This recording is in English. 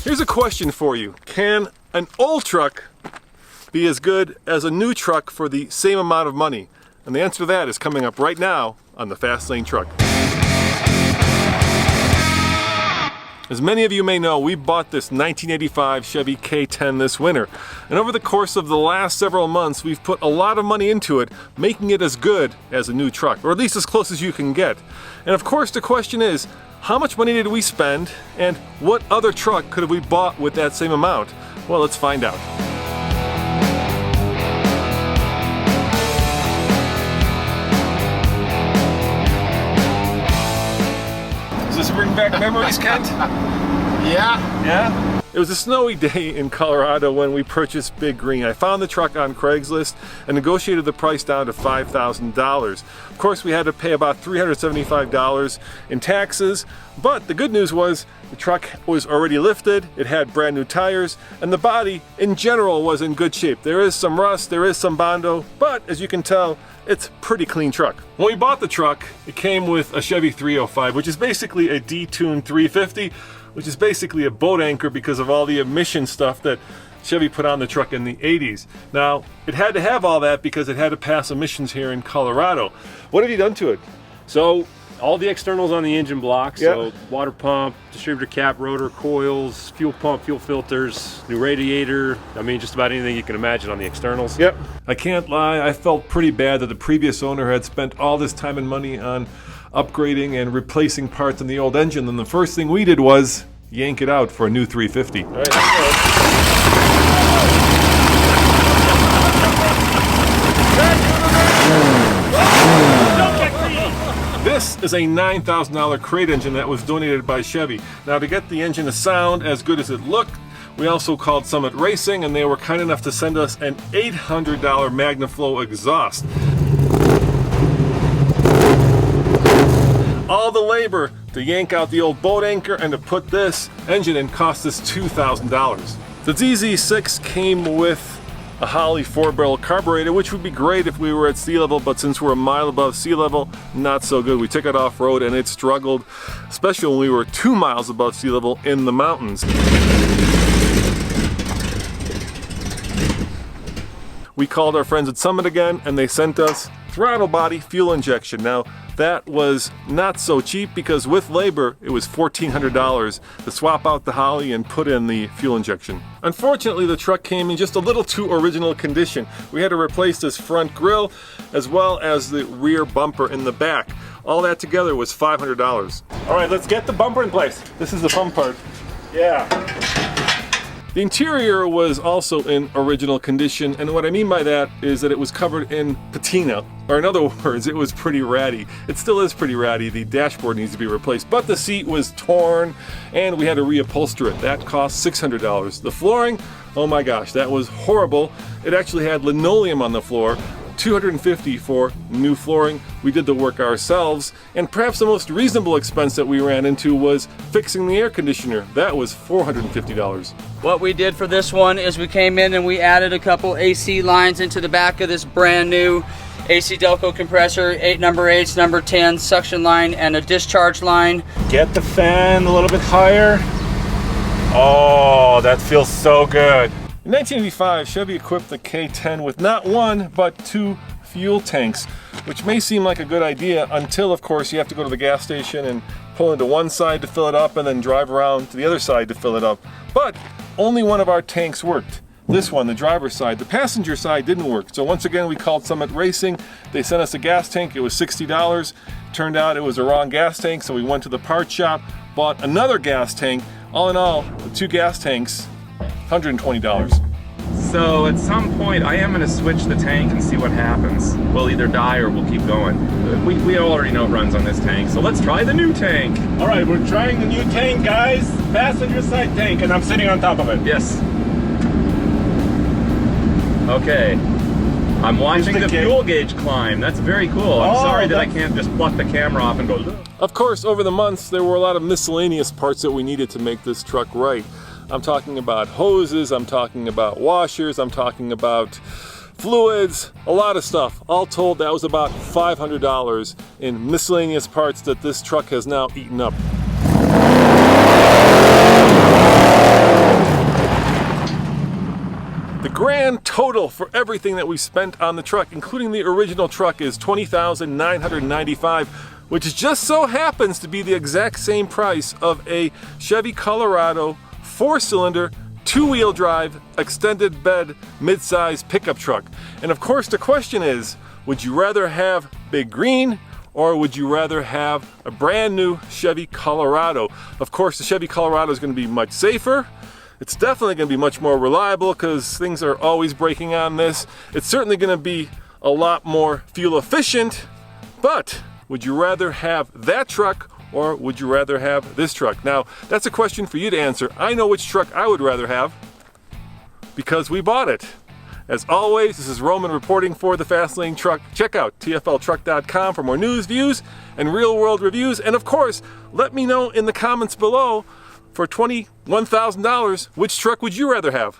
Here's a question for you. Can an old truck be as good as a new truck for the same amount of money? And the answer to that is coming up right now on the Fast Lane Truck. As many of you may know, we bought this 1985 Chevy K10 this winter. And over the course of the last several months, we've put a lot of money into it, making it as good as a new truck, or at least as close as you can get. And of course, the question is, how much money did we spend, and what other truck could have we bought with that same amount? Well, let's find out. Does this bring back memories, Kent? Yeah? It was a snowy day in Colorado when we purchased Big Green. I found the truck on Craigslist and negotiated the price down to $5,000. Of course, we had to pay about $375 in taxes, but the good news was the truck was already lifted, it had brand new tires, and the body in general was in good shape. There is some rust, there is some Bondo, but as you can tell, it's a pretty clean truck. When we bought the truck, it came with a Chevy 305, which is basically a detuned 350, which is basically a boat anchor because of all the emission stuff that Chevy put on the truck in the 80s. Now, it had to have all that because it had to pass emissions here in Colorado. What have you done to it? So, all the externals on the engine block, so water pump, distributor cap, rotor, coils, fuel pump, fuel filters, new radiator, I mean just about anything you can imagine on the externals. Yep. I can't lie, I felt pretty bad that the previous owner had spent all this time and money on upgrading and replacing parts in the old engine, and the first thing we did was yank it out for a new 350. All right, This is a $9,000 crate engine that was donated by Chevy. Now, to get the engine to sound as good as it looked, we also called Summit Racing, and they were kind enough to send us an $800 MagnaFlow exhaust. All the labor to yank out the old boat anchor and to put this engine in cost us $2,000. The DZ6 came with a Holley 4-barrel carburetor, which would be great if we were at sea level, but since we're a mile above sea level, not so good. We took it off-road and it struggled, especially when we were 2 miles above sea level in the mountains. We called our friends at Summit again, and they sent us throttle body fuel injection. Now, that was not so cheap because with labor, it was $1,400 to swap out the Holley and put in the fuel injection. Unfortunately, the truck came in just a little too original condition. We had to replace this front grille as well as the rear bumper in the back. All that together was $500. All right, let's get the bumper in place. This is the fun part. Yeah. The interior was also in original condition, and what I mean by that is that it was covered in patina, or in other words, it was pretty ratty. It still is pretty ratty. The dashboard needs to be replaced, but the seat was torn, and we had to reupholster it. That cost $600. The flooring, oh my gosh, that was horrible. It actually had linoleum on the floor. $250 for new flooring. We did the work ourselves, and perhaps the most reasonable expense that we ran into was fixing the air conditioner. That was $450. What we did for this one is we came in and we added a couple AC lines into the back of this brand new AC Delco compressor, number 8s, number 10 suction line, and a discharge line. Get the fan a little bit higher. Oh, that feels so good. In 1985, Chevy equipped the K10 with not one, but 2 fuel tanks, which may seem like a good idea until, of course, you have to go to the gas station and pull into one side to fill it up and then drive around to the other side to fill it up. But only one of our tanks worked. This one, the driver's side. The passenger side didn't work. So once again, we called Summit Racing. They sent us a gas tank. It was $60. Turned out it was the wrong gas tank, so we went to the parts shop, bought another gas tank. All in all, the 2 gas tanks, $120. So at some point I am going to switch the tank and see what happens. We'll either die or we'll keep going. We already know it runs on this tank, so let's try the new tank. All right, we're trying the new tank, guys. Passenger side tank, and I'm sitting on top of it. Yes. Okay. I'm watching the fuel gauge climb. That's very cool. I'm sorry that I can't just pluck the camera off and go, look. Of course, over the months, there were a lot of miscellaneous parts that we needed to make this truck right. I'm talking about hoses, I'm talking about washers, I'm talking about fluids, a lot of stuff. All told, that was about $500 in miscellaneous parts that this truck has now eaten up. total for everything that we spent on the truck, including the original truck, is $20,995, which just so happens to be the exact same price of a Chevy Colorado 4-cylinder, 2-wheel drive, extended bed, mid-size pickup truck. And of course the question is, would you rather have Big Green or would you rather have a brand new Chevy Colorado? Of course the Chevy Colorado is going to be much safer. It's definitely going to be much more reliable because things are always breaking on this. It's certainly going to be a lot more fuel efficient, but would you rather have that truck or would you rather have this truck? Now, that's a question for you to answer. I know which truck I would rather have because we bought it. As always, this is Roman reporting for the Fast Lane Truck. Check out tfltruck.com for more news, views, and real-world reviews. And of course, let me know in the comments below, for $21,000, which truck would you rather have?